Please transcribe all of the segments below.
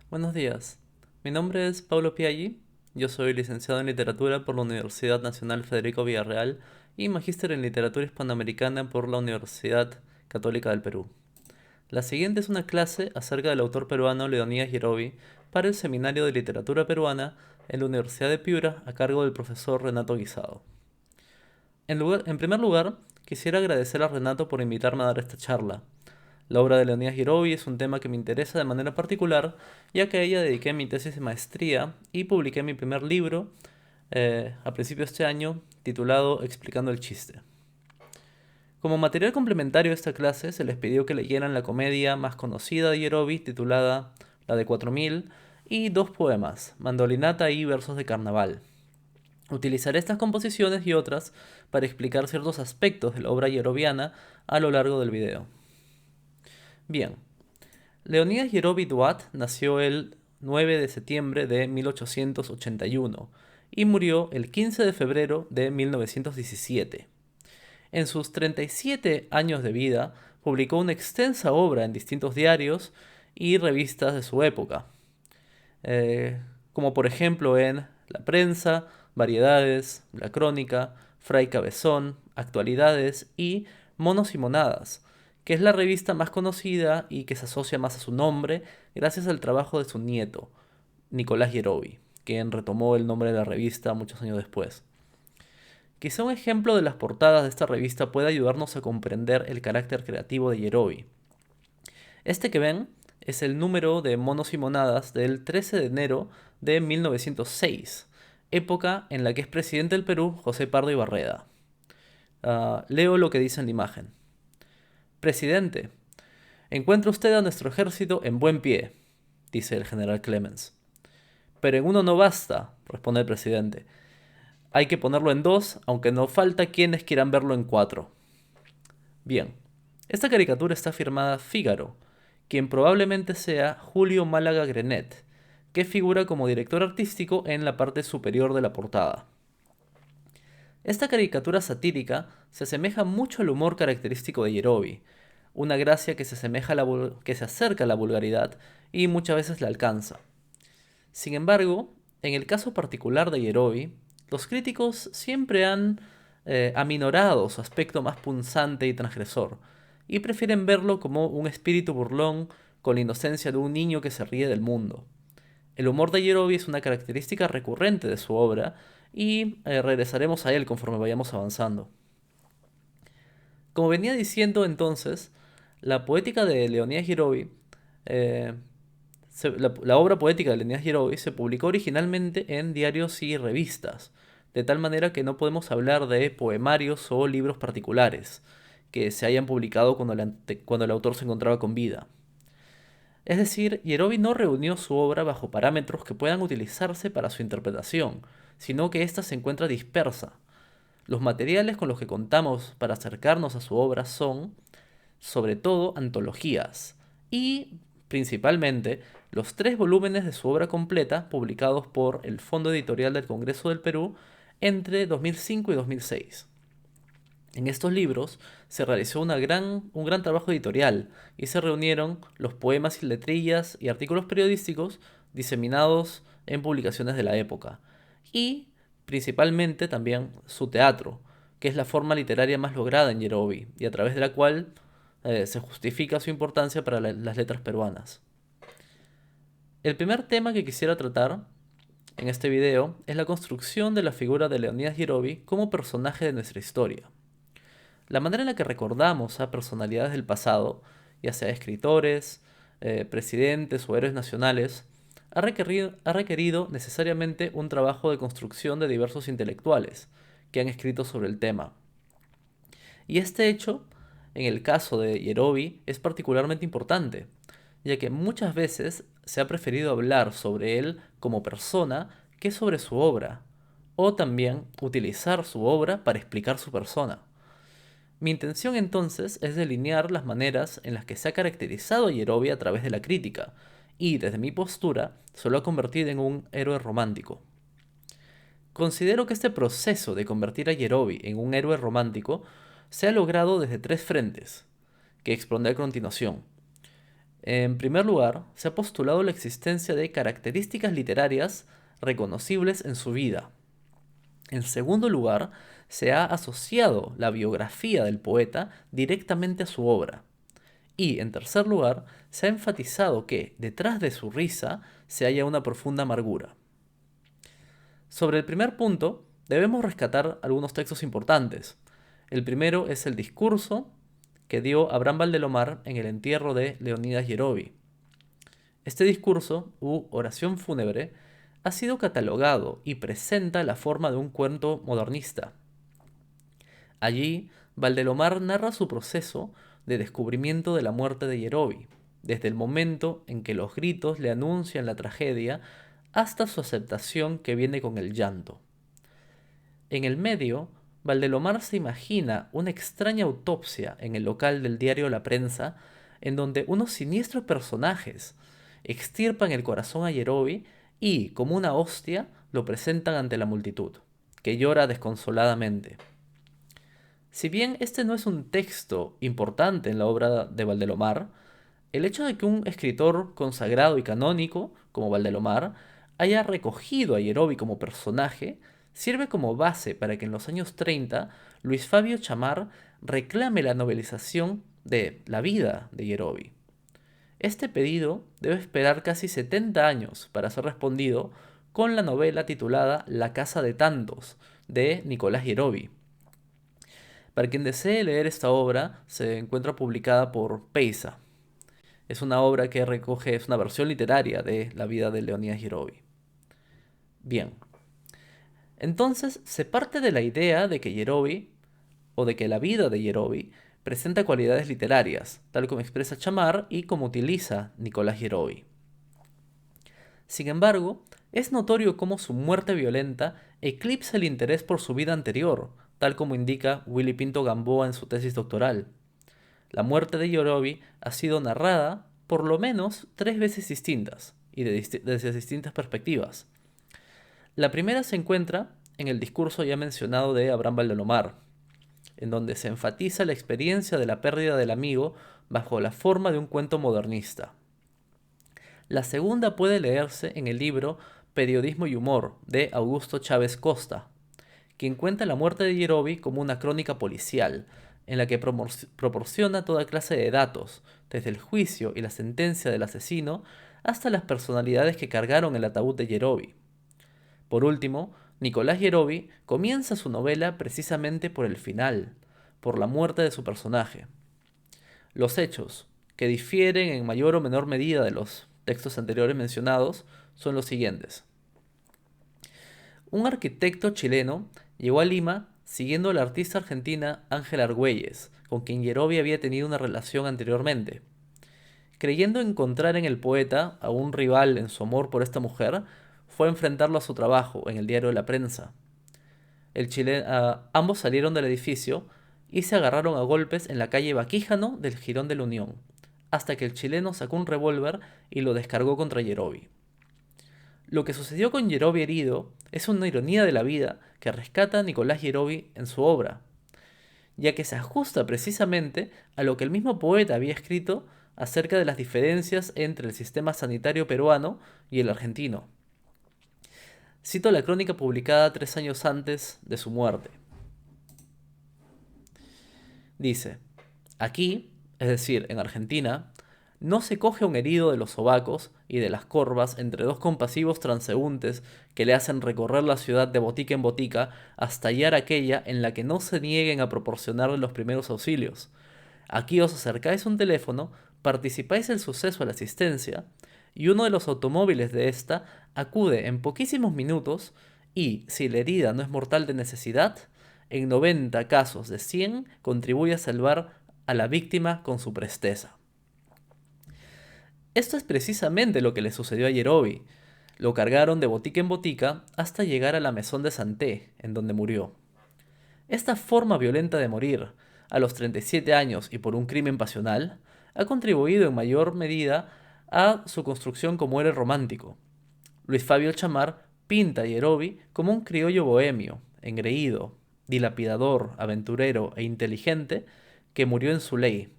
Buenos días. Mi nombre es Pablo Piaggi. Yo soy licenciado en literatura por la Universidad Nacional Federico Villarreal y magíster en literatura hispanoamericana por la Universidad Católica del Perú. La siguiente es una clase acerca del autor peruano Leonidas Yerovi para el Seminario de Literatura Peruana en la Universidad de Piura a cargo del profesor Renato Guisado. En primer lugar, quisiera agradecer a Renato por invitarme a dar esta charla. La obra de Leonidas Yerovi es un tema que me interesa de manera particular, ya que a ella dediqué mi tesis de maestría y publiqué mi primer libro a principios de este año, titulado Explicando el chiste. Como material complementario a esta clase, se les pidió que leyeran la comedia más conocida de Yerovi, titulada La de 4000, y dos poemas, Mandolinata y Versos de Carnaval. Utilizaré estas composiciones y otras para explicar ciertos aspectos de la obra yeroviana a lo largo del video. Bien, Leonidas Yerovi Duat nació el 9 de septiembre de 1881 y murió el 15 de febrero de 1917. En sus 37 años de vida, publicó una extensa obra en distintos diarios y revistas de su época, eh, como por ejemplo en La Prensa, Variedades, La Crónica, Fray Cabezón, Actualidades y Monos y Monadas, que es la revista más conocida y que se asocia más a su nombre gracias al trabajo de su nieto, Nicolás Yerovi, quien retomó el nombre de la revista muchos años después. Quizá un ejemplo de las portadas de esta revista pueda ayudarnos a comprender el carácter creativo de Yerovi. Este que ven es el número de Monos y Monadas del 13 de enero de 1906, época en la que es presidente del Perú José Pardo y Barreda. Leo lo que dice en la imagen. Presidente, encuentra usted a nuestro ejército en buen pie, dice el general Clemens. Pero en uno no basta, responde el presidente. Hay que ponerlo en dos, aunque no falta quienes quieran verlo en cuatro. Bien, esta caricatura está firmada Fígaro, quien probablemente sea Julio Málaga Grenet, que figura como director artístico en la parte superior de la portada. Esta caricatura satírica se asemeja mucho al humor característico de Yerovi, una gracia que que se acerca a la vulgaridad y muchas veces la alcanza. Sin embargo, en el caso particular de Yerovi, los críticos siempre han aminorado su aspecto más punzante y transgresor, y prefieren verlo como un espíritu burlón con la inocencia de un niño que se ríe del mundo. El humor de Yerovi es una característica recurrente de su obra, y regresaremos a él conforme vayamos avanzando. Como venía diciendo entonces, la poética de Leonidas Yerovi eh, la obra poética de Leonidas Yerovi se publicó originalmente en diarios y revistas, de tal manera que no podemos hablar de poemarios o libros particulares que se hayan publicado cuando el autor se encontraba con vida. Es decir, Yerovi no reunió su obra bajo parámetros que puedan utilizarse para su interpretación, sino que ésta se encuentra dispersa. Los materiales con los que contamos para acercarnos a su obra son, sobre todo, antologías y, principalmente, los tres volúmenes de su obra completa publicados por el Fondo Editorial del Congreso del Perú entre 2005 y 2006. En estos libros se realizó un gran trabajo editorial y se reunieron los poemas y letrillas y artículos periodísticos diseminados en publicaciones de la época y principalmente también su teatro, que es la forma literaria más lograda en Yerovi y a través de la cual se justifica su importancia para las letras peruanas. El primer tema que quisiera tratar en este video es la construcción de la figura de Leonidas Yerovi como personaje de nuestra historia. La manera en la que recordamos a personalidades del pasado, ya sea escritores, presidentes o héroes nacionales, ha requerido necesariamente un trabajo de construcción de diversos intelectuales que han escrito sobre el tema. Y este hecho, en el caso de Yerovi, es particularmente importante, ya que muchas veces se ha preferido hablar sobre él como persona que sobre su obra, o también utilizar su obra para explicar su persona. Mi intención entonces es delinear las maneras en las que se ha caracterizado a Yerovi a través de la crítica, y desde mi postura se lo ha convertido en un héroe romántico. Considero que este proceso de convertir a Yerovi en un héroe romántico se ha logrado desde tres frentes, que expondré a continuación. En primer lugar, se ha postulado la existencia de características literarias reconocibles en su vida. En segundo lugar, se ha asociado la biografía del poeta directamente a su obra. Y, en tercer lugar, se ha enfatizado que, detrás de su risa, se halla una profunda amargura. Sobre el primer punto, debemos rescatar algunos textos importantes. El primero es el discurso que dio Abraham Valdelomar en el entierro de Leonidas Yerovi. Este discurso, u oración fúnebre, ha sido catalogado y presenta la forma de un cuento modernista. Allí, Valdelomar narra su proceso de descubrimiento de la muerte de Yerovi, desde el momento en que los gritos le anuncian la tragedia hasta su aceptación que viene con el llanto. En el medio, Valdelomar se imagina una extraña autopsia en el local del diario La Prensa, en donde unos siniestros personajes extirpan el corazón a Yerovi y, como una hostia, lo presentan ante la multitud, que llora desconsoladamente. Si bien este no es un texto importante en la obra de Valdelomar, el hecho de que un escritor consagrado y canónico, como Valdelomar, haya recogido a Yerovi como personaje, sirve como base para que en los años 30 Luis Fabio Chamar reclame la novelización de la vida de Yerovi. Este pedido debe esperar casi 70 años para ser respondido con la novela titulada La Casa de Tantos, de Nicolás Yerovi. Para quien desee leer esta obra, se encuentra publicada por Peysa. Es una obra que recoge, es una versión literaria de la vida de Leonidas Yerovi. Bien, entonces se parte de la idea de que Yerovi, o de que la vida de Yerovi, presenta cualidades literarias, tal como expresa Chamar y como utiliza Nicolás Yerovi. Sin embargo, es notorio cómo su muerte violenta eclipsa el interés por su vida anterior, tal como indica Willy Pinto Gamboa en su tesis doctoral. La muerte de Yerovi ha sido narrada por lo menos 3 veces distintas, y desde distintas perspectivas. La primera se encuentra en el discurso ya mencionado de Abraham Valdelomar, en donde se enfatiza la experiencia de la pérdida del amigo bajo la forma de un cuento modernista. La segunda puede leerse en el libro Periodismo y Humor, de Augusto Chávez Costa, quien cuenta la muerte de Yerovi como una crónica policial, en la que proporciona toda clase de datos, desde el juicio y la sentencia del asesino hasta las personalidades que cargaron el ataúd de Yerovi. Por último, Nicolás Yerovi comienza su novela precisamente por el final, por la muerte de su personaje. Los hechos, que difieren en mayor o menor medida de los textos anteriores mencionados, son los siguientes. Un arquitecto chileno llegó a Lima siguiendo a la artista argentina Ángela Argüelles, con quien Yerovi había tenido una relación anteriormente. Creyendo encontrar en el poeta a un rival en su amor por esta mujer, fue a enfrentarlo a su trabajo en el diario La Prensa. Ambos salieron del edificio y se agarraron a golpes en la calle Baquíjano del Jirón de la Unión, hasta que el chileno sacó un revólver y lo descargó contra Yerovi. Lo que sucedió con Yerovi herido es una ironía de la vida que rescata Nicolás Yerovi en su obra, ya que se ajusta precisamente a lo que el mismo poeta había escrito acerca de las diferencias entre el sistema sanitario peruano y el argentino. Cito la crónica publicada 3 años antes de su muerte. Dice: aquí, es decir, en Argentina, no se coge a un herido de los sobacos y de las corvas entre dos compasivos transeúntes que le hacen recorrer la ciudad de botica en botica hasta hallar aquella en la que no se nieguen a proporcionarle los primeros auxilios. Aquí os acercáis a un teléfono, participáis del suceso a la asistencia, y uno de los automóviles de esta acude en poquísimos minutos y, si la herida no es mortal de necesidad, en 90 casos de 100 contribuye a salvar a la víctima con su presteza. Esto es precisamente lo que le sucedió a Yerovi. Lo cargaron de botica en botica hasta llegar a la Maison de Santé, en donde murió. Esta forma violenta de morir, a los 37 años y por un crimen pasional, ha contribuido en mayor medida a su construcción como héroe romántico. Luis Fabio Chamar pinta a Yerovi como un criollo bohemio, engreído, dilapidador, aventurero e inteligente que murió en su ley.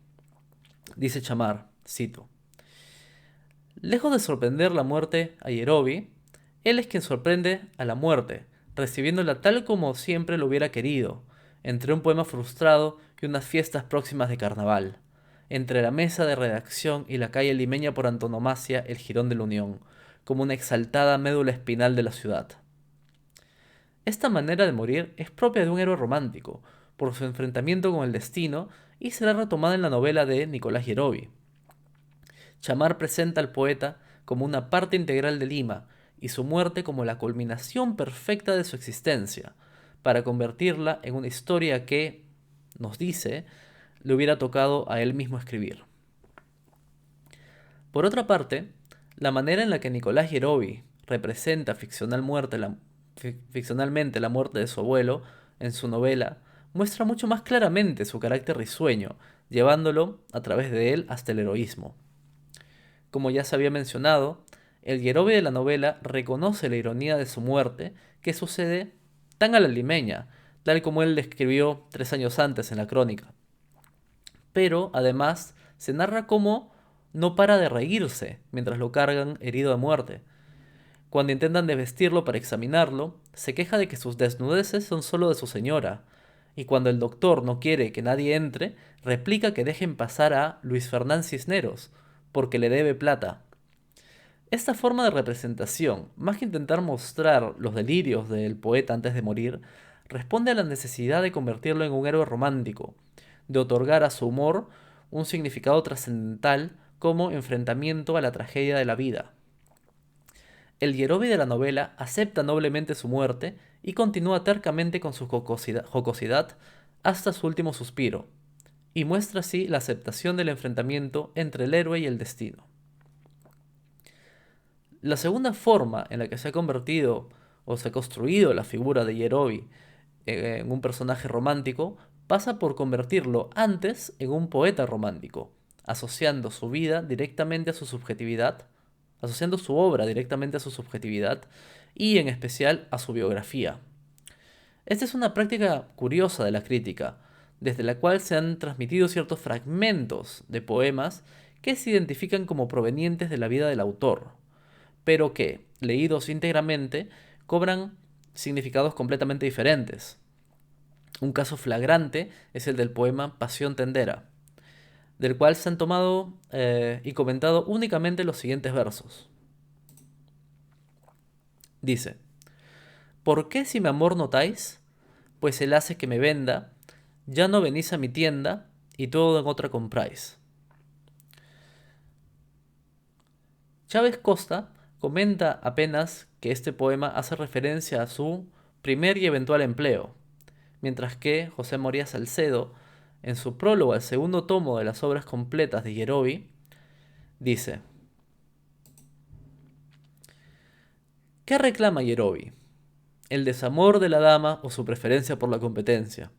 Dice Chamar, cito: Lejos de sorprender la muerte a Yerobi, él es quien sorprende a la muerte, recibiéndola tal como siempre lo hubiera querido, entre un poema frustrado y unas fiestas próximas de carnaval, entre la mesa de redacción y la calle limeña por antonomasia, el Jirón de la Unión, como una exaltada médula espinal de la ciudad. Esta manera de morir es propia de un héroe romántico, por su enfrentamiento con el destino, y será retomada en la novela de Nicolás Yerobi. Chamar presenta al poeta como una parte integral de Lima y su muerte como la culminación perfecta de su existencia, para convertirla en una historia que, nos dice, le hubiera tocado a él mismo escribir. Por otra parte, la manera en la que Nicolás Yerobi representa ficcionalmente la muerte de su abuelo en su novela muestra mucho más claramente su carácter risueño, llevándolo, a través de él, hasta el heroísmo. Como ya se había mencionado, el Yerobi de la novela reconoce la ironía de su muerte, que sucede tan a la limeña, tal como él describió 3 años antes en la crónica. Pero, además, se narra cómo no para de reírse mientras lo cargan herido de muerte. Cuando intentan desvestirlo para examinarlo, se queja de que sus desnudeces son solo de su señora, y cuando el doctor no quiere que nadie entre, replica que dejen pasar a Luis Fernán Cisneros, porque le debe plata. Esta forma de representación, más que intentar mostrar los delirios del poeta antes de morir, responde a la necesidad de convertirlo en un héroe romántico, de otorgar a su humor un significado trascendental como enfrentamiento a la tragedia de la vida. El Yerobi de la novela acepta noblemente su muerte y continúa tercamente con su jocosidad hasta su último suspiro, y muestra así la aceptación del enfrentamiento entre el héroe y el destino. La segunda forma en la que se ha convertido o se ha construido la figura de Yerobi en un personaje romántico pasa por convertirlo antes en un poeta romántico, asociando su vida directamente a su subjetividad, asociando su obra directamente a su subjetividad y en especial a su biografía. Esta es una práctica curiosa de la crítica, desde la cual se han transmitido ciertos fragmentos de poemas que se identifican como provenientes de la vida del autor, pero que, leídos íntegramente, cobran significados completamente diferentes. Un caso flagrante es el del poema Pasión Tendera, del cual se han tomado y comentado únicamente los siguientes versos. Dice: ¿por qué si mi amor notáis? Pues él hace que me venda, ya no venís a mi tienda y todo en otra compráis. Chávez Costa comenta apenas que este poema hace referencia a su primer y eventual empleo, mientras que José María Salcedo, en su prólogo al segundo tomo de las obras completas de Yerobi, dice: ¿qué reclama Yerobi? ¿El desamor de la dama o su preferencia por la competencia?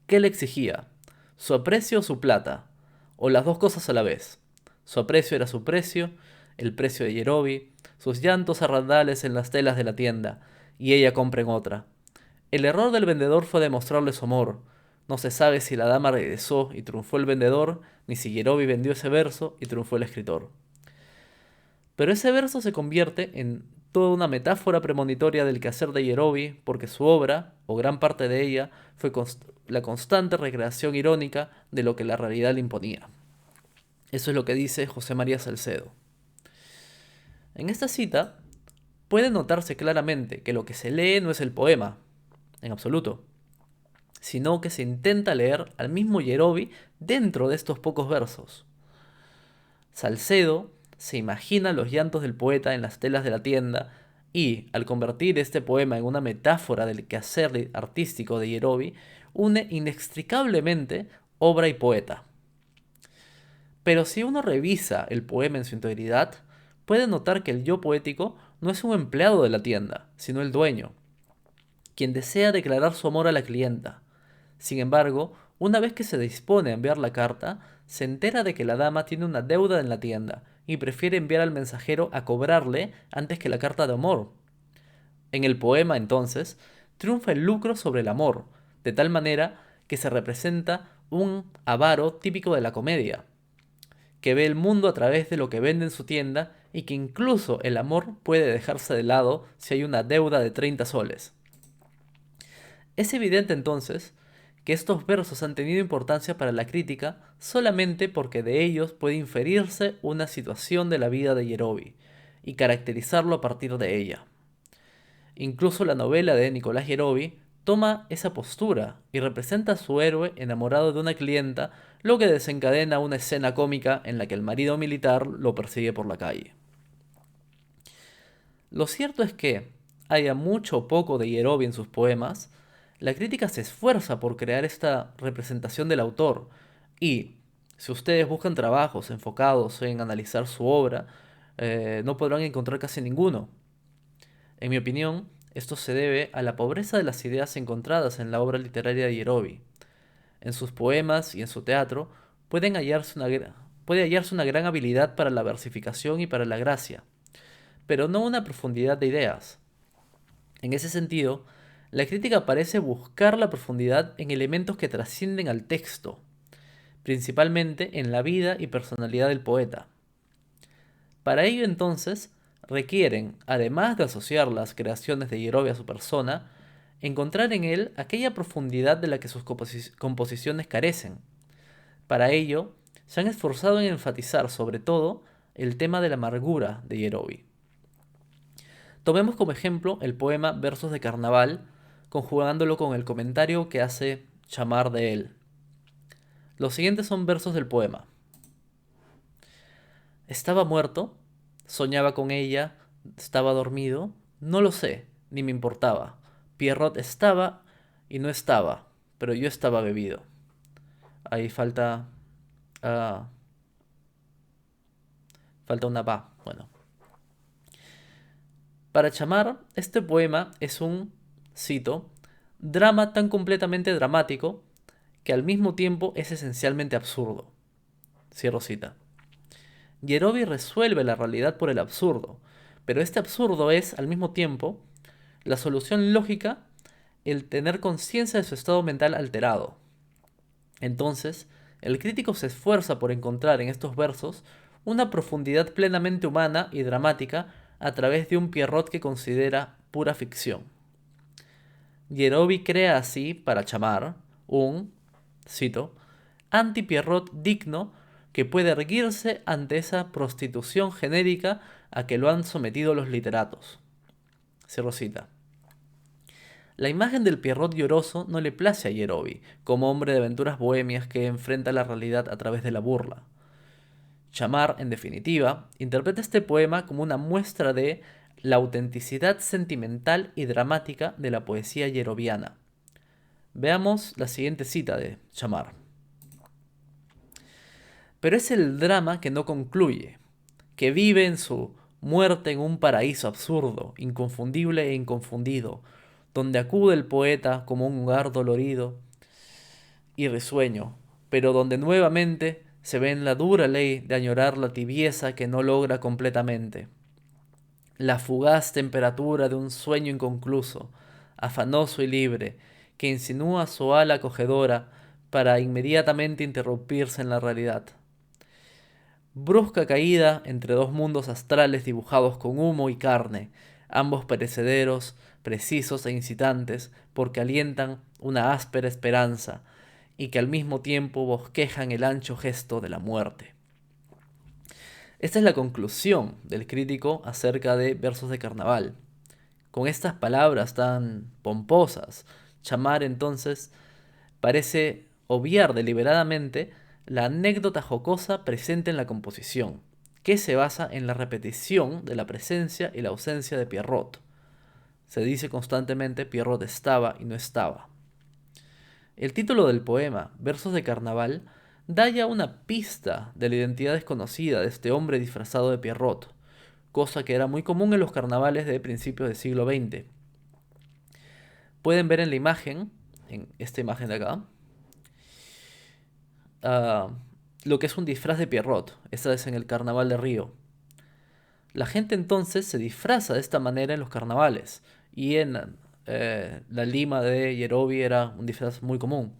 ¿Qué le exigía? ¿Su aprecio o su plata? ¿O las dos cosas a la vez? Su aprecio era su precio, el precio de Yerobi, sus llantos arrandales en las telas de la tienda, y ella compra en otra. El error del vendedor fue demostrarle su amor. No se sabe si la dama regresó y triunfó el vendedor, ni si Yerobi vendió ese verso y triunfó el escritor. Pero ese verso se convierte en toda una metáfora premonitoria del quehacer de Yerobi, porque su obra, o gran parte de ella, fue la constante recreación irónica de lo que la realidad le imponía. Eso es lo que dice José María Salcedo. En esta cita puede notarse claramente que lo que se lee no es el poema, en absoluto, sino que se intenta leer al mismo Yerobi dentro de estos pocos versos. Salcedo se imagina los llantos del poeta en las telas de la tienda y, al convertir este poema en una metáfora del quehacer artístico de Yerobi, une inextricablemente obra y poeta. Pero si uno revisa el poema en su integridad, puede notar que el yo poético no es un empleado de la tienda, sino el dueño, quien desea declarar su amor a la clienta. Sin embargo, una vez que se dispone a enviar la carta, se entera de que la dama tiene una deuda en la tienda y prefiere enviar al mensajero a cobrarle antes que la carta de amor. En el poema, entonces, triunfa el lucro sobre el amor, de tal manera que se representa un avaro típico de la comedia, que ve el mundo a través de lo que vende en su tienda y que incluso el amor puede dejarse de lado si hay una deuda de 30 soles. Es evidente entonces que estos versos han tenido importancia para la crítica solamente porque de ellos puede inferirse una situación de la vida de Yerobi y caracterizarlo a partir de ella. Incluso la novela de Nicolás Yerobi toma esa postura y representa a su héroe enamorado de una clienta, lo que desencadena una escena cómica en la que el marido militar lo persigue por la calle. Lo cierto es que, haya mucho o poco de Yerobi en sus poemas, la crítica se esfuerza por crear esta representación del autor y, si ustedes buscan trabajos enfocados en analizar su obra, no podrán encontrar casi ninguno. En mi opinión, esto se debe a la pobreza de las ideas encontradas en la obra literaria de Yerobi. En sus poemas y en su teatro puede hallarse una gran habilidad para la versificación y para la gracia, pero no una profundidad de ideas. En ese sentido, la crítica parece buscar la profundidad en elementos que trascienden al texto, principalmente en la vida y personalidad del poeta. Para ello entonces, requieren, además de asociar las creaciones de Yerobi a su persona, encontrar en él aquella profundidad de la que sus composiciones carecen. Para ello, se han esforzado en enfatizar sobre todo el tema de la amargura de Yerobi. Tomemos como ejemplo el poema Versos de Carnaval, conjugándolo con el comentario que hace Chamar de él. Los siguientes son versos del poema. Estaba muerto, soñaba con ella, estaba dormido, no lo sé, ni me importaba. Pierrot estaba y no estaba, pero yo estaba bebido. Ahí ah, falta una va. Bueno. Para Chamar, este poema es un, cito, drama tan completamente dramático que al mismo tiempo es esencialmente absurdo. Cierro cita. Yerobi resuelve la realidad por el absurdo, pero este absurdo es, al mismo tiempo, la solución lógica, el tener conciencia de su estado mental alterado. Entonces, el crítico se esfuerza por encontrar en estos versos una profundidad plenamente humana y dramática a través de un Pierrot que considera pura ficción. Yerobi crea así, para Chamar, un, cito, anti-Pierrot digno que puede erguirse ante esa prostitución genérica a que lo han sometido los literatos. Cierro cita. La imagen del Pierrot lloroso no le place a Yerobi, como hombre de aventuras bohemias que enfrenta la realidad a través de la burla. Chamar, en definitiva, interpreta este poema como una muestra de la autenticidad sentimental y dramática de la poesía yerobiana. Veamos la siguiente cita de Chamar. Pero es el drama que no concluye, que vive en su muerte en un paraíso absurdo, inconfundible e inconfundido, donde acude el poeta como un hogar dolorido y risueño, pero donde nuevamente se ve en la dura ley de añorar la tibieza que no logra completamente, la fugaz temperatura de un sueño inconcluso, afanoso y libre, que insinúa su ala acogedora para inmediatamente interrumpirse en la realidad. Brusca caída entre dos mundos astrales dibujados con humo y carne, ambos perecederos, precisos e incitantes, porque alientan una áspera esperanza, y que al mismo tiempo bosquejan el ancho gesto de la muerte. Esta es la conclusión del crítico acerca de Versos de Carnaval. Con estas palabras tan pomposas, Chamar entonces parece obviar deliberadamente la anécdota jocosa presente en la composición, que se basa en la repetición de la presencia y la ausencia de Pierrot. Se dice constantemente Pierrot estaba y no estaba. El título del poema, Versos de Carnaval, da ya una pista de la identidad desconocida de este hombre disfrazado de Pierrot, cosa que era muy común en los carnavales de principios del siglo XX. Pueden ver en la imagen, en esta imagen de acá, uh, lo que es un disfraz de Pierrot. Esta es en el Carnaval de Río. La gente entonces se disfraza de esta manera en los carnavales, y en la Lima de Yerobi era un disfraz muy común.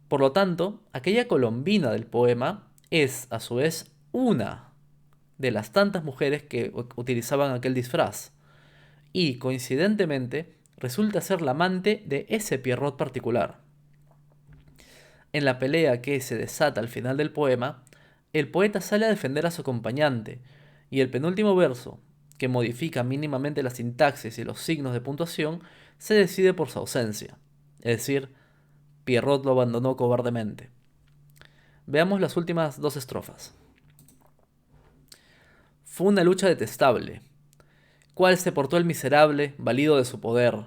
Por lo tanto, aquella colombina del poema es a su vez una de las tantas mujeres que utilizaban aquel disfraz. Y, coincidentemente, resulta ser la amante de ese Pierrot particular. En la pelea que se desata al final del poema, el poeta sale a defender a su acompañante, y el penúltimo verso, que modifica mínimamente la sintaxis y los signos de puntuación, se decide por su ausencia, es decir, Pierrot lo abandonó cobardemente. Veamos las últimas dos estrofas. Fue una lucha detestable. ¿Cuál se portó el miserable, valido de su poder?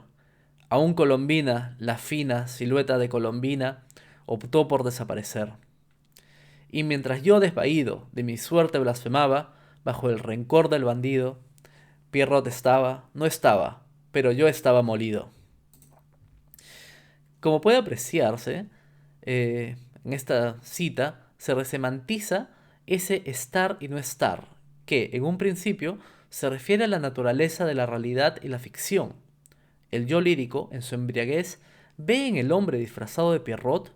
Aún Colombina, la fina silueta de Colombina, optó por desaparecer. Y mientras yo desvaído de mi suerte blasfemaba, bajo el rencor del bandido, Pierrot no estaba, pero yo estaba molido. Como puede apreciarse, en esta cita se resemantiza ese estar y no estar, que en un principio se refiere a la naturaleza de la realidad y la ficción. El yo lírico, en su embriaguez, ve en el hombre disfrazado de Pierrot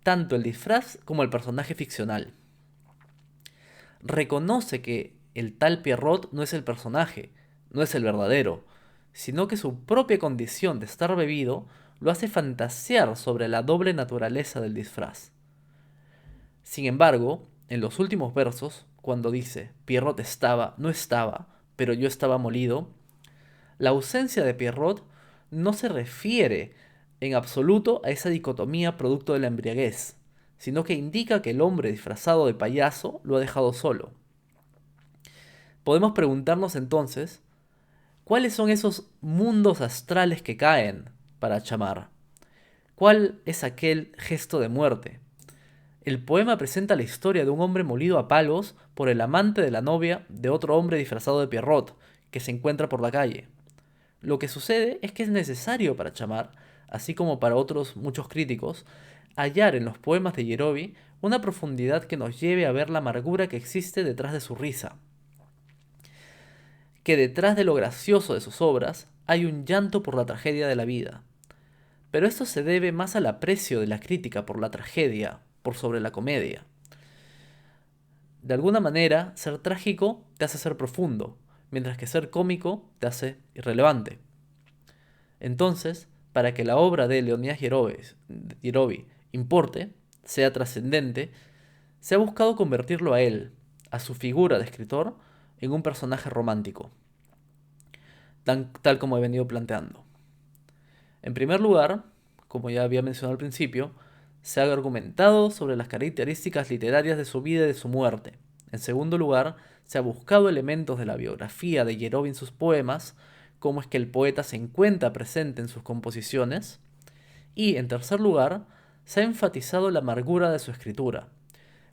tanto el disfraz como el personaje ficcional. Reconoce que el tal Pierrot no es el personaje, no es el verdadero, sino que su propia condición de estar bebido lo hace fantasear sobre la doble naturaleza del disfraz. Sin embargo, en los últimos versos, cuando dice Pierrot no estaba, pero yo estaba molido, la ausencia de Pierrot no se refiere en absoluto a esa dicotomía producto de la embriaguez, sino que indica que el hombre disfrazado de payaso lo ha dejado solo. Podemos preguntarnos entonces, ¿cuáles son esos mundos astrales que caen para Chamar? ¿Cuál es aquel gesto de muerte? El poema presenta la historia de un hombre molido a palos por el amante de la novia de otro hombre disfrazado de Pierrot, que se encuentra por la calle. Lo que sucede es que es necesario para Chamar, así como para otros muchos críticos, hallar en los poemas de Yerovi una profundidad que nos lleve a ver la amargura que existe detrás de su risa. Que detrás de lo gracioso de sus obras hay un llanto por la tragedia de la vida. Pero esto se debe más al aprecio de la crítica por la tragedia, por sobre la comedia. De alguna manera, ser trágico te hace ser profundo, mientras que ser cómico te hace irrelevante. Entonces, para que la obra de Leonidas Yerovi importe, sea trascendente, se ha buscado convertirlo a él, a su figura de escritor, en un personaje romántico, tal como he venido planteando. En primer lugar, como ya había mencionado al principio, se ha argumentado sobre las características literarias de su vida y de su muerte. En segundo lugar, se ha buscado elementos de la biografía de Yerovi en sus poemas, cómo es que el poeta se encuentra presente en sus composiciones. Y, en tercer lugar, se ha enfatizado la amargura de su escritura,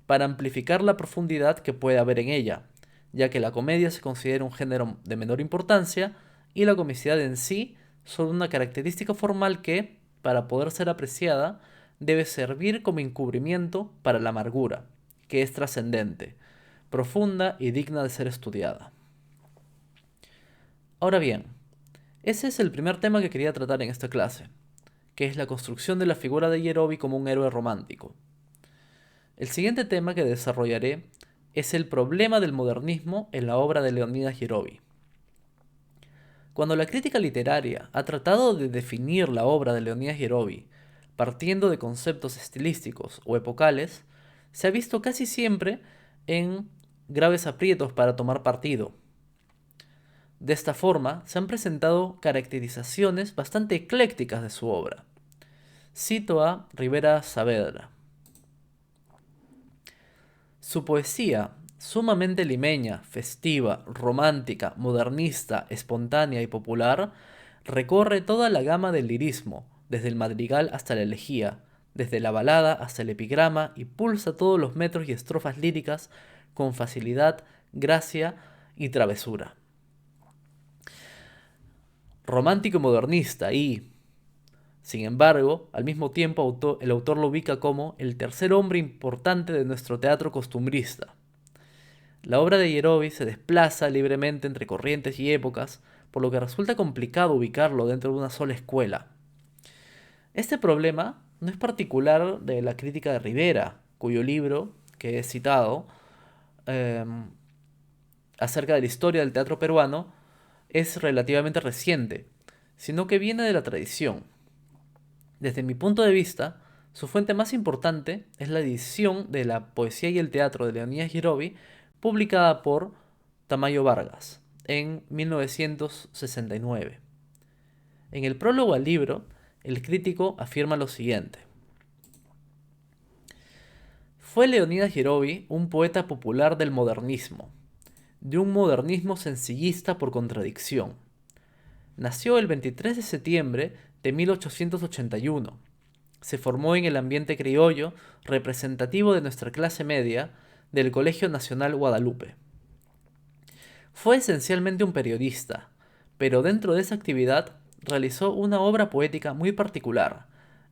para amplificar la profundidad que puede haber en ella, ya que la comedia se considera un género de menor importancia y la comicidad en sí solo una característica formal que, para poder ser apreciada, debe servir como encubrimiento para la amargura, que es trascendente, profunda y digna de ser estudiada. Ahora bien, ese es el primer tema que quería tratar en esta clase, que es la construcción de la figura de Yerovi como un héroe romántico. El siguiente tema que desarrollaré es el problema del modernismo en la obra de Leonidas Yerovi. Cuando la crítica literaria ha tratado de definir la obra de Leonidas Yerovi partiendo de conceptos estilísticos o epocales, se ha visto casi siempre en graves aprietos para tomar partido. De esta forma, se han presentado caracterizaciones bastante eclécticas de su obra. Cito a Rivera Saavedra. Su poesía, sumamente limeña, festiva, romántica, modernista, espontánea y popular, recorre toda la gama del lirismo, desde el madrigal hasta la elegía, desde la balada hasta el epigrama y pulsa todos los metros y estrofas líricas con facilidad, gracia y travesura. Romántico y modernista y, sin embargo, al mismo tiempo el autor lo ubica como el tercer hombre importante de nuestro teatro costumbrista. La obra de Yerovi se desplaza libremente entre corrientes y épocas, por lo que resulta complicado ubicarlo dentro de una sola escuela. Este problema no es particular de la crítica de Rivera, cuyo libro, que he citado, em, acerca de la historia del teatro peruano es relativamente reciente, sino que viene de la tradición. Desde mi punto de vista, su fuente más importante es la edición de la Poesía y el Teatro de Leonidas Yerovi, publicada por Tamayo Vargas en 1969. En el prólogo al libro, el crítico afirma lo siguiente: fue Leonidas Yerovi un poeta popular del modernismo, de un modernismo sencillista por contradicción. Nació el 23 de septiembre de 1881. Se formó en el ambiente criollo representativo de nuestra clase media del Colegio Nacional Guadalupe. Fue esencialmente un periodista, pero dentro de esa actividad realizó una obra poética muy particular,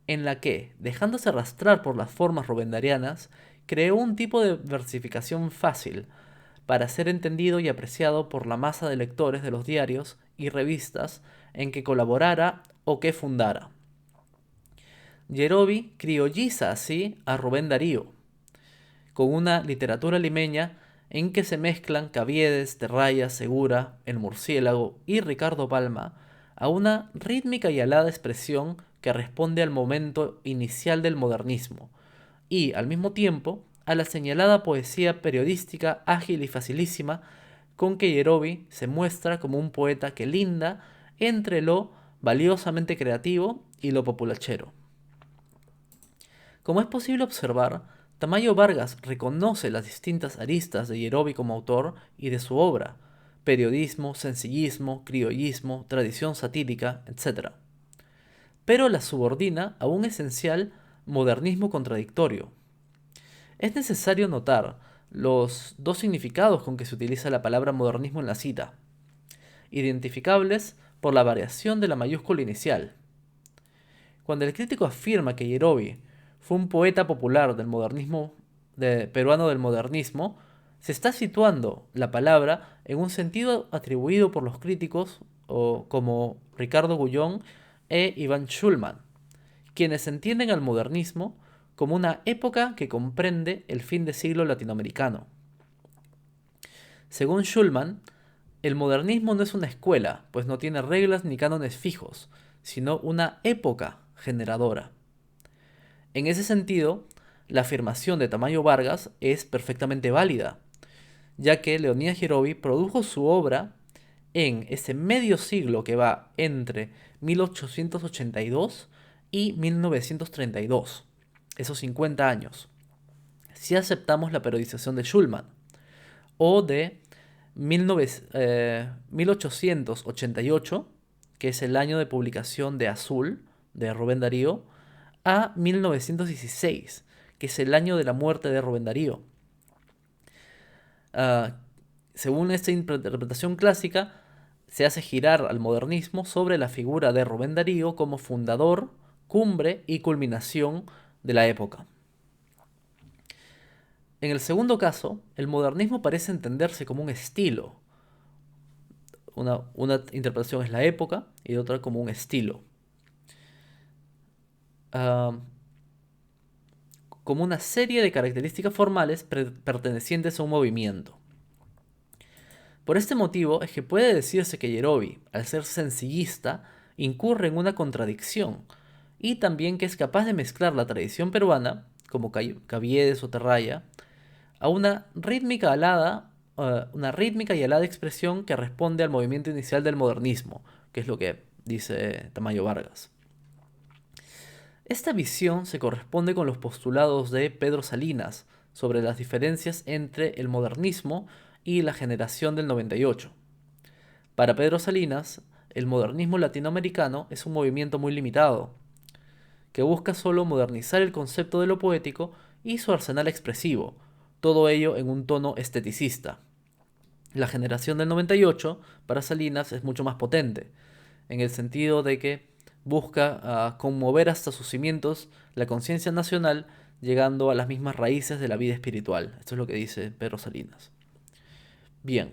en la que, dejándose arrastrar por las formas rubendarianas, creó un tipo de versificación fácil, para ser entendido y apreciado por la masa de lectores de los diarios y revistas en que colaborara o que fundara. Yerovi criolliza así a Rubén Darío, con una literatura limeña en que se mezclan Caviedes, Terraya, Segura, El Murciélago y Ricardo Palma a una rítmica y alada expresión que responde al momento inicial del modernismo y, al mismo tiempo, a la señalada poesía periodística ágil y facilísima con que Yerovi se muestra como un poeta que linda entre lo valiosamente creativo y lo populachero. Como es posible observar, Tamayo Vargas reconoce las distintas aristas de Yerovi como autor y de su obra: periodismo, sencillismo, criollismo, tradición satírica, etc. Pero las subordina a un esencial modernismo contradictorio. Es necesario notar los dos significados con que se utiliza la palabra modernismo en la cita, identificables por la variación de la mayúscula inicial. Cuando el crítico afirma que Yerovi fue un poeta popular del modernismo peruano del modernismo, se está situando la palabra en un sentido atribuido por los críticos como Ricardo Gullón e Iván Schulman, quienes entienden al modernismo como una época que comprende el fin de siglo latinoamericano. Según Schulman, el modernismo no es una escuela, pues no tiene reglas ni cánones fijos, sino una época generadora. En ese sentido, la afirmación de Tamayo Vargas es perfectamente válida, ya que Leonidas Yerovi produjo su obra en ese medio siglo que va entre 1882 y 1932, esos 50 años, si aceptamos la periodización de Schulman, o de 1888, que es el año de publicación de Azul, de Rubén Darío, a 1916, que es el año de la muerte de Rubén Darío. Uh, Según esta interpretación clásica, se hace girar al modernismo sobre la figura de Rubén Darío como fundador, cumbre y culminación de la época. En el segundo caso, el modernismo parece entenderse como un estilo. Una interpretación es la época y otra como un estilo. Como una serie de características formales pertenecientes a un movimiento. Por este motivo es que puede decirse que Yerovi, al ser sencillista, incurre en una contradicción, y también que es capaz de mezclar la tradición peruana, como Caviedes o Terraya, a una rítmica y alada expresión que responde al movimiento inicial del modernismo, que es lo que dice Tamayo Vargas. Esta visión se corresponde con los postulados de Pedro Salinas sobre las diferencias entre el modernismo y la generación del 98. Para Pedro Salinas, el modernismo latinoamericano es un movimiento muy limitado, que busca solo modernizar el concepto de lo poético y su arsenal expresivo, todo ello en un tono esteticista. La generación del 98, para Salinas, es mucho más potente, en el sentido de que busca conmover hasta sus cimientos la conciencia nacional, llegando a las mismas raíces de la vida espiritual. Esto es lo que dice Pedro Salinas. Bien,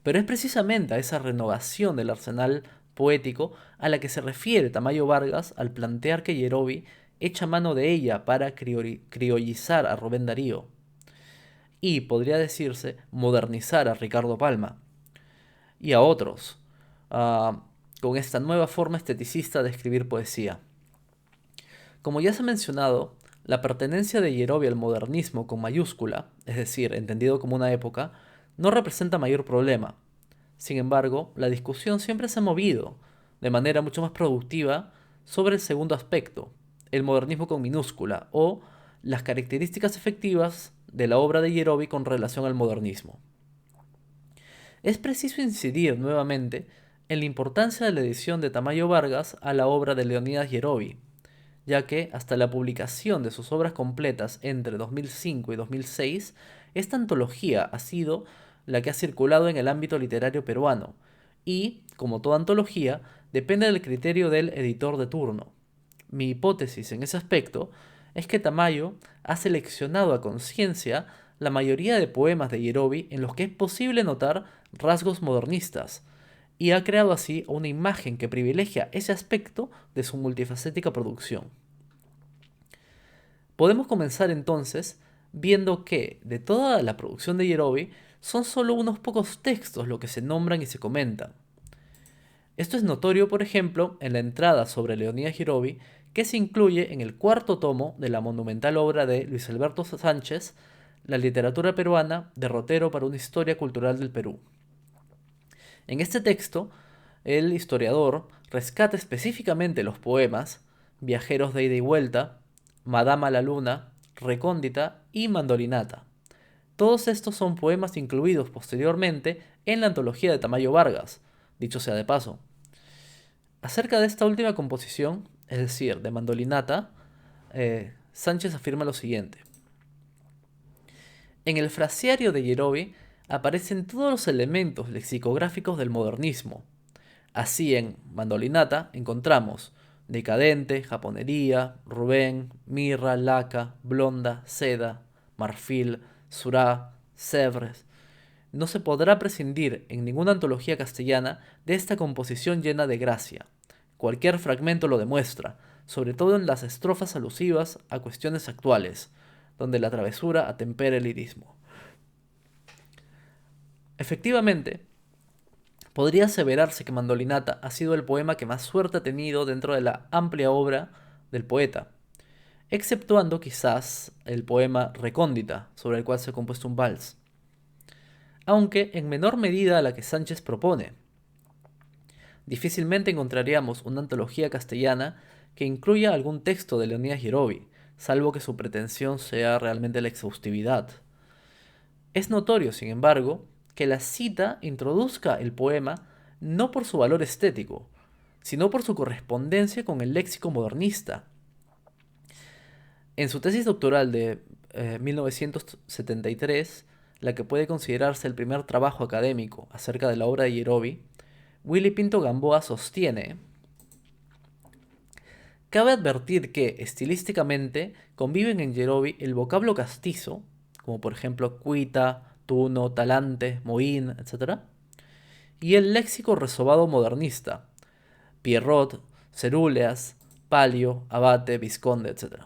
pero es precisamente a esa renovación del arsenal poético a la que se refiere Tamayo Vargas al plantear que Yerovi hecha mano de ella para criollizar a Rubén Darío. Y, podría decirse, modernizar a Ricardo Palma y a otros, ah, con esta nueva forma esteticista de escribir poesía. Como ya se ha mencionado, la pertenencia de Yerovi al modernismo con mayúscula, es decir, entendido como una época, no representa mayor problema. Sin embargo, la discusión siempre se ha movido, de manera mucho más productiva, sobre el segundo aspecto, el modernismo con minúscula, o las características efectivas de la obra de Yerovi con relación al modernismo. Es preciso incidir nuevamente en la importancia de la edición de Tamayo Vargas a la obra de Leonidas Yerovi, ya que hasta la publicación de sus obras completas entre 2005 y 2006, esta antología ha sido la que ha circulado en el ámbito literario peruano, y, como toda antología, depende del criterio del editor de turno. Mi hipótesis en ese aspecto es que Tamayo ha seleccionado a conciencia la mayoría de poemas de Yerovi en los que es posible notar rasgos modernistas, y ha creado así una imagen que privilegia ese aspecto de su multifacética producción. Podemos comenzar entonces viendo que de toda la producción de Yerovi son solo unos pocos textos lo que se nombran y se comentan. Esto es notorio, por ejemplo, en la entrada sobre Leonidas Yerovi, que se incluye en el cuarto tomo de la monumental obra de Luis Alberto Sánchez, La literatura peruana, derrotero para una historia cultural del Perú. En este texto, el historiador rescata específicamente los poemas Viajeros de ida y vuelta, Madama la luna, Recóndita y Mandolinata. Todos estos son poemas incluidos posteriormente en la antología de Tamayo Vargas, dicho sea de paso. Acerca de esta última composición, es decir, de Mandolinata, Sánchez afirma lo siguiente. En el frasiario de Yerovi aparecen todos los elementos lexicográficos del modernismo. Así en Mandolinata encontramos decadente, japonería, Rubén, mirra, laca, blonda, seda, marfil, surá, Sèvres. No se podrá prescindir en ninguna antología castellana de esta composición llena de gracia. Cualquier fragmento lo demuestra, sobre todo en las estrofas alusivas a cuestiones actuales, donde la travesura atempera el lirismo. Efectivamente, podría aseverarse que Mandolinata ha sido el poema que más suerte ha tenido dentro de la amplia obra del poeta, exceptuando quizás el poema Recóndita, sobre el cual se ha compuesto un vals, aunque en menor medida a la que Sánchez propone. Difícilmente encontraríamos una antología castellana que incluya algún texto de Leonidas Yerovi, salvo que su pretensión sea realmente la exhaustividad. Es notorio, sin embargo, que la cita introduzca el poema no por su valor estético, sino por su correspondencia con el léxico modernista. En su tesis doctoral de 1973, la que puede considerarse el primer trabajo académico acerca de la obra de Yerovi, Willy Pinto Gamboa sostiene: cabe advertir que, estilísticamente, conviven en Yerovi el vocablo castizo, como por ejemplo cuita, tuno, talante, mohín, etc., y el léxico resobado modernista, Pierrot, Cerúleas, Palio, Abate, Visconde, etc.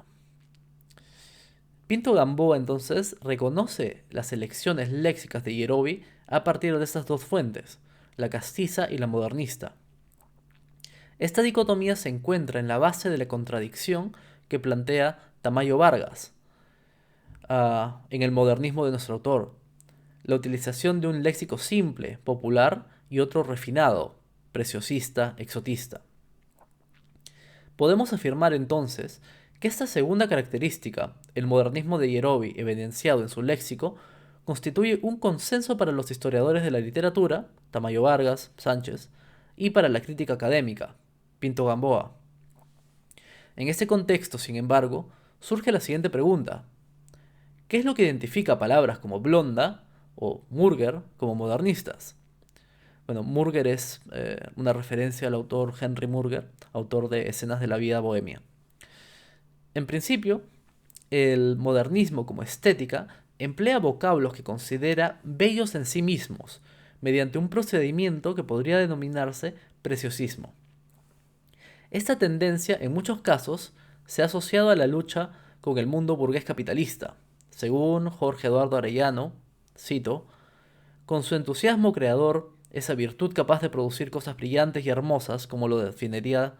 Pinto Gamboa entonces reconoce las elecciones léxicas de Yerovi a partir de estas dos fuentes, la castiza y la modernista. Esta dicotomía se encuentra en la base de la contradicción que plantea Tamayo Vargas en el modernismo de nuestro autor, la utilización de un léxico simple, popular, y otro refinado, preciosista, exotista. Podemos afirmar entonces que esta segunda característica, el modernismo de Yerovi evidenciado en su léxico, constituye un consenso para los historiadores de la literatura, Tamayo Vargas, Sánchez, y para la crítica académica, Pinto Gamboa. En este contexto, sin embargo, surge la siguiente pregunta. ¿Qué es lo que identifica palabras como blonda o Murger como modernistas? Bueno, Murger es una referencia al autor Henry Murger, autor de Escenas de la vida bohemia. En principio, el modernismo como estética emplea vocablos que considera bellos en sí mismos, mediante un procedimiento que podría denominarse preciosismo. Esta tendencia, en muchos casos, se ha asociado a la lucha con el mundo burgués capitalista. Según Jorge Eduardo Arellano, cito, con su entusiasmo creador, esa virtud capaz de producir cosas brillantes y hermosas, como lo definiría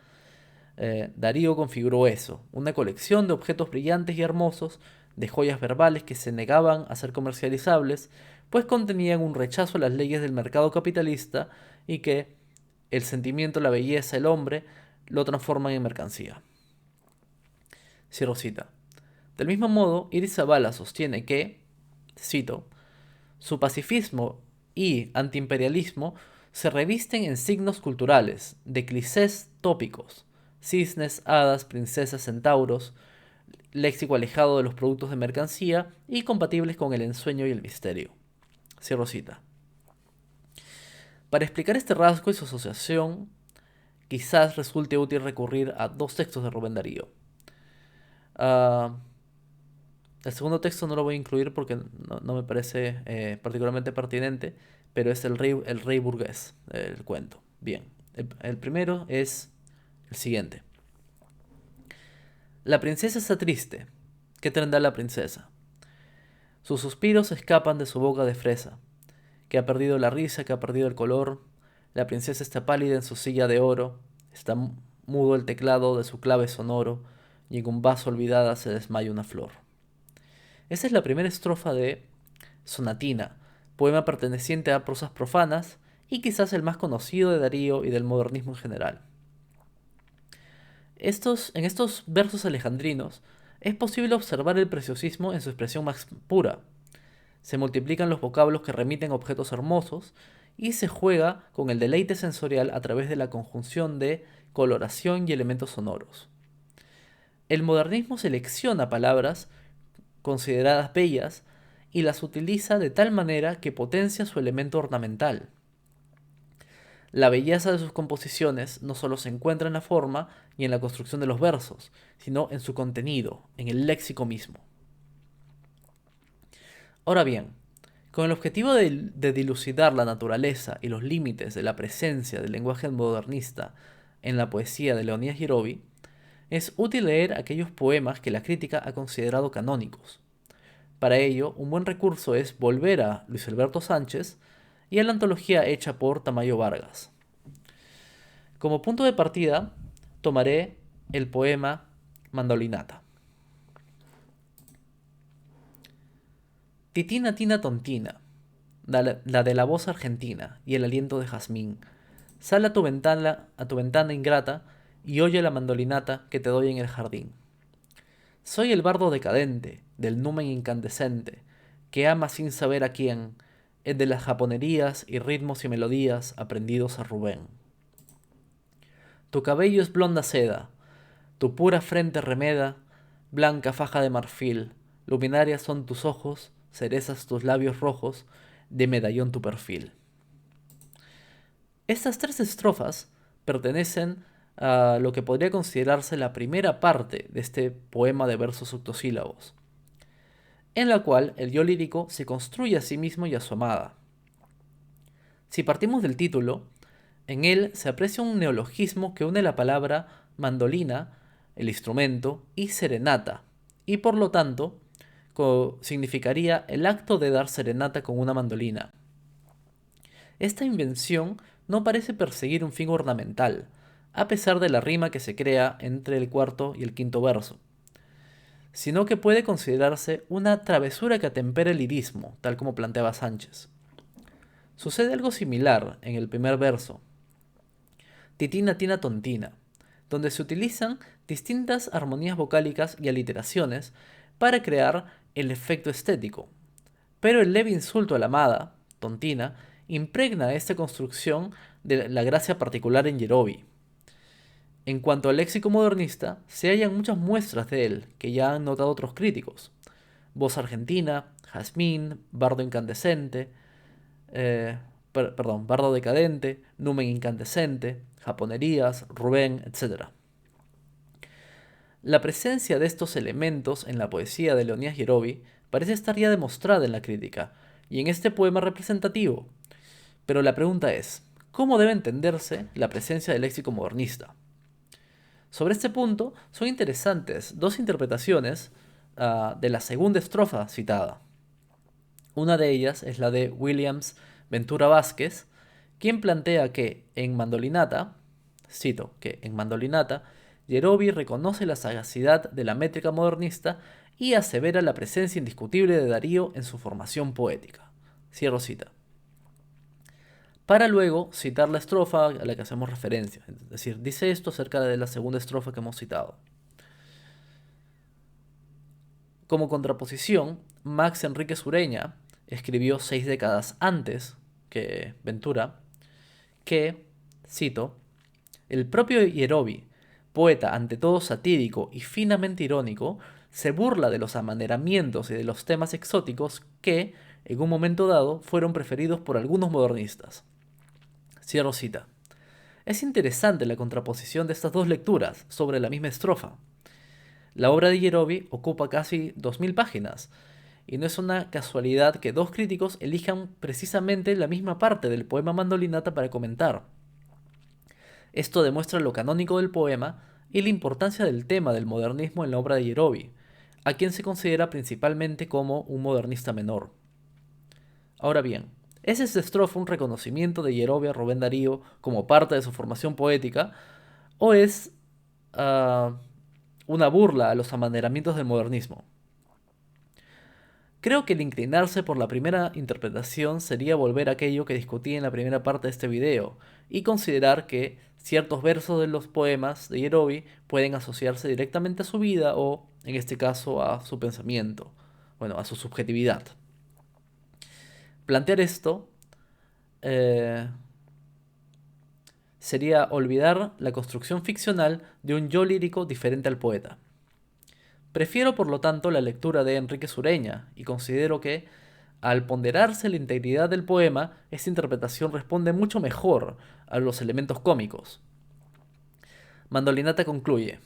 Darío, configuró eso, una colección de objetos brillantes y hermosos, de joyas verbales que se negaban a ser comercializables, pues contenían un rechazo a las leyes del mercado capitalista y que el sentimiento, la belleza, el hombre, lo transforman en mercancía. Cierro cita. Del mismo modo, Iris Zabala sostiene que, cito, su pacifismo y antiimperialismo se revisten en signos culturales, de clichés tópicos, cisnes, hadas, princesas, centauros, léxico alejado de los productos de mercancía y compatibles con el ensueño y el misterio. Cierro cita. Para explicar este rasgo y su asociación, quizás resulte útil recurrir a dos textos de Rubén Darío. El segundo texto no lo voy a incluir porque no me parece particularmente pertinente, pero es el rey burgués, el cuento. Bien, el primero es el siguiente. La princesa está triste. ¿Qué tendrá la princesa? Sus suspiros escapan de su boca de fresa, que ha perdido la risa, que ha perdido el color. La princesa está pálida en su silla de oro, está mudo el teclado de su clave sonoro, y en un vaso olvidada se desmaya una flor. Esa es la primera estrofa de Sonatina, poema perteneciente a prosas profanas y quizás el más conocido de Darío y del modernismo en general. En estos versos alejandrinos es posible observar el preciosismo en su expresión más pura. Se multiplican los vocablos que remiten a objetos hermosos y se juega con el deleite sensorial a través de la conjunción de coloración y elementos sonoros. El modernismo selecciona palabras consideradas bellas y las utiliza de tal manera que potencia su elemento ornamental. La belleza de sus composiciones no solo se encuentra en la forma y en la construcción de los versos, sino en su contenido, en el léxico mismo. Ahora bien, con el objetivo de dilucidar la naturaleza y los límites de la presencia del lenguaje modernista en la poesía de Leonidas Yerovi, es útil leer aquellos poemas que la crítica ha considerado canónicos. Para ello, un buen recurso es volver a Luis Alberto Sánchez y a la antología hecha por Tamayo Vargas. Como punto de partida, tomaré el poema Mandolinata. Titina tina tontina, la de la voz argentina y el aliento de jazmín. Sal a tu ventana ingrata y oye la mandolinata que te doy en el jardín. Soy el bardo decadente, del numen incandescente, que ama sin saber a quién, el de las japonerías y ritmos y melodías aprendidos a Rubén. Tu cabello es blonda seda, tu pura frente remeda, blanca faja de marfil, luminarias son tus ojos, cerezas tus labios rojos, de medallón tu perfil. Estas tres estrofas pertenecen a lo que podría considerarse la primera parte de este poema de versos octosílabos, en la cual el yo lírico se construye a sí mismo y a su amada. Si partimos del título, en él se aprecia un neologismo que une la palabra mandolina, el instrumento, y serenata, y por lo tanto significaría el acto de dar serenata con una mandolina. Esta invención no parece perseguir un fin ornamental, a pesar de la rima que se crea entre el cuarto y el quinto verso, sino que puede considerarse una travesura que atempera el lirismo, tal como planteaba Sánchez. Sucede algo similar en el primer verso, titina tina tontina, donde se utilizan distintas armonías vocálicas y aliteraciones para crear el efecto estético. Pero el leve insulto a la amada, tontina, impregna esta construcción de la gracia particular en Yerovi. En cuanto al léxico modernista, se hallan muchas muestras de él, que ya han notado otros críticos. Voz argentina, jazmín, bardo incandescente, bardo decadente, numen incandescente, japonerías, Rubén, etc. La presencia de estos elementos en la poesía de Leonidas Yerovi parece estar ya demostrada en la crítica, y en este poema representativo. Pero la pregunta es, ¿cómo debe entenderse la presencia del léxico modernista? Sobre este punto son interesantes dos interpretaciones de la segunda estrofa citada. Una de ellas es la de Williams Ventura Vázquez, quien plantea que en Mandolinata, cito, que en Mandolinata, Yerobi reconoce la sagacidad de la métrica modernista y asevera la presencia indiscutible de Darío en su formación poética. Cierro cita. Para luego citar la estrofa a la que hacemos referencia. Es decir, dice esto acerca de la segunda estrofa que hemos citado. Como contraposición, Max Enrique Sureña escribió 6 décadas antes que Ventura que, cito, el propio Yerobi, poeta ante todo satírico y finamente irónico, se burla de los amaneramientos y de los temas exóticos que, en un momento dado, fueron preferidos por algunos modernistas. Cierro cita. Es interesante la contraposición de estas dos lecturas sobre la misma estrofa. La obra de Yerobi ocupa casi 2000 páginas, y no es una casualidad que dos críticos elijan precisamente la misma parte del poema Mandolinata para comentar. Esto demuestra lo canónico del poema y la importancia del tema del modernismo en la obra de Yerobi, a quien se considera principalmente como un modernista menor. Ahora bien, ¿es esta estrofa un reconocimiento de Yerobi a Rubén Darío como parte de su formación poética, o es uh, una burla a los amaneramientos del modernismo? Creo que el inclinarse por la primera interpretación sería volver a aquello que discutí en la primera parte de este video, y considerar que ciertos versos de los poemas de Yerobi pueden asociarse directamente a su vida o, en este caso, a su pensamiento, bueno, a su subjetividad. Plantear esto eh, sería olvidar la construcción ficcional de un yo lírico diferente al poeta. Prefiero, por lo tanto, la lectura de Enrique Sureña, y considero que, al ponderarse la integridad del poema, esta interpretación responde mucho mejor a los elementos cómicos. Mandolinata concluye.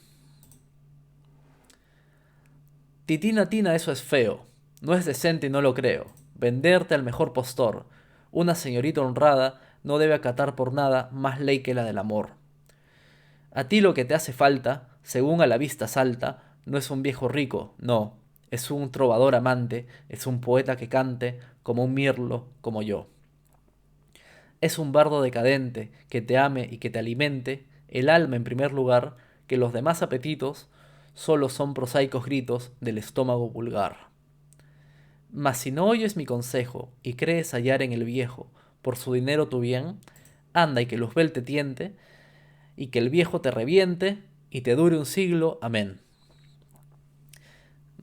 Titina tina, eso es feo. No es decente y no lo creo. Venderte al mejor postor. Una señorita honrada no debe acatar por nada más ley que la del amor. A ti lo que te hace falta, según a la vista salta, no es un viejo rico, no, es un trovador amante, es un poeta que cante, como un mirlo, como yo. Es un bardo decadente, que te ame y que te alimente, el alma en primer lugar, que los demás apetitos solo son prosaicos gritos del estómago vulgar. Mas si no oyes mi consejo y crees hallar en el viejo, por su dinero tu bien, anda y que Luzbel te tiente, y que el viejo te reviente y te dure un siglo. Amén.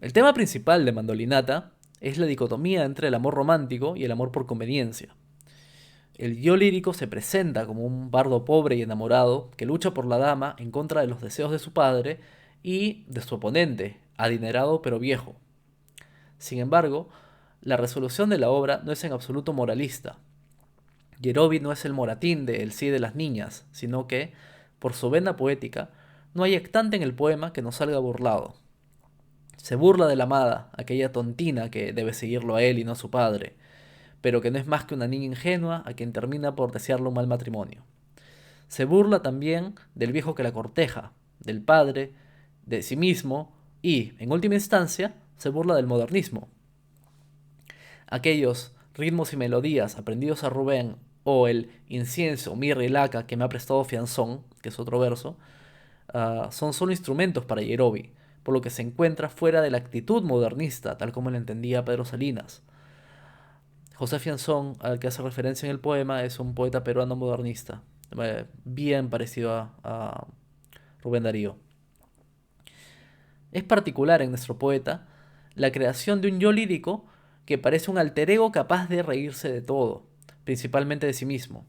El tema principal de Mandolinata es la dicotomía entre el amor romántico y el amor por conveniencia. El yo lírico se presenta como un bardo pobre y enamorado que lucha por la dama en contra de los deseos de su padre y de su oponente, adinerado pero viejo. Sin embargo, la resolución de la obra no es en absoluto moralista. Yerobi no es el Moratín de El sí de las niñas, sino que, por su vena poética, no hay hectante en el poema que no salga burlado. Se burla de la amada, aquella tontina que debe seguirlo a él y no a su padre, pero que no es más que una niña ingenua a quien termina por desearle un mal matrimonio. Se burla también del viejo que la corteja, del padre, de sí mismo y, en última instancia, se burla del modernismo. Aquellos ritmos y melodías aprendidos a Rubén o el incienso, mirra y laca que me ha prestado Fianzón, que es otro verso, son solo instrumentos para Yerobi, por lo que se encuentra fuera de la actitud modernista, tal como la entendía Pedro Salinas. José Fianzón, al que hace referencia en el poema, es un poeta peruano modernista, bien parecido a Rubén Darío. Es particular en nuestro poeta la creación de un yo lírico que parece un alter ego capaz de reírse de todo, principalmente de sí mismo.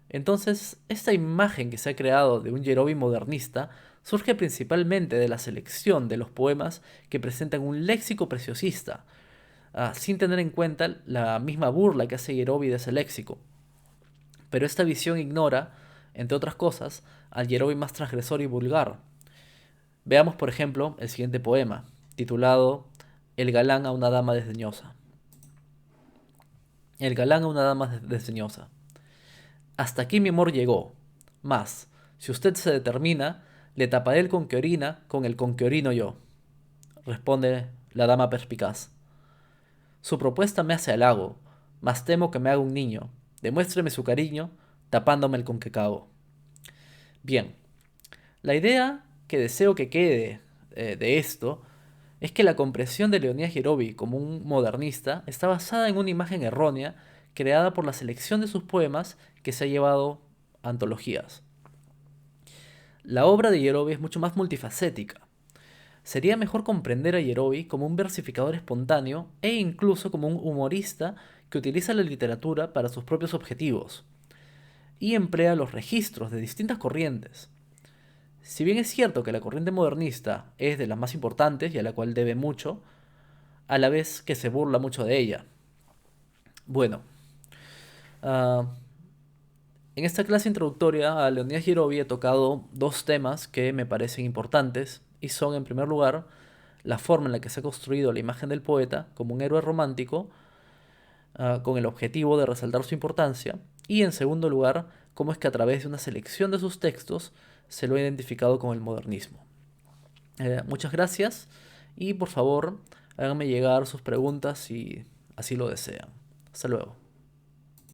Entonces, esta imagen que se ha creado de un Yerobi modernista surge principalmente de la selección de los poemas que presentan un léxico preciosista, sin tener en cuenta la misma burla que hace Yerobi de ese léxico. Pero esta visión ignora, entre otras cosas, al Yerobi más transgresor y vulgar. Veamos, por ejemplo, el siguiente poema, titulado El galán a una dama desdeñosa. El galán a una dama desdeñosa. Hasta aquí mi amor llegó. Mas, si usted se determina, Le taparé el con que orina con el con que orino yo, responde la dama perspicaz. Su propuesta me hace halago, mas temo que me haga un niño. Demuéstreme su cariño, tapándome el con que cago. Bien, la idea que deseo que quede de esto es que la comprensión de Leonidas Yerovi como un modernista está basada en una imagen errónea creada por la selección de sus poemas que se ha llevado a antologías. La obra de Yerovi es mucho más multifacética. Sería mejor comprender a Yerovi como un versificador espontáneo e incluso como un humorista que utiliza la literatura para sus propios objetivos y emplea los registros de distintas corrientes. Si bien es cierto que la corriente modernista es de las más importantes y a la cual debe mucho, a la vez que se burla mucho de ella. Bueno, uh, en esta clase introductoria a Leonidas Yerovi he tocado dos temas que me parecen importantes y son, en primer lugar, la forma en la que se ha construido la imagen del poeta como un héroe romántico con el objetivo de resaltar su importancia y, en segundo lugar, cómo es que a través de una selección de sus textos se lo ha identificado con el modernismo. Muchas gracias y por favor háganme llegar sus preguntas si así lo desean. Hasta luego.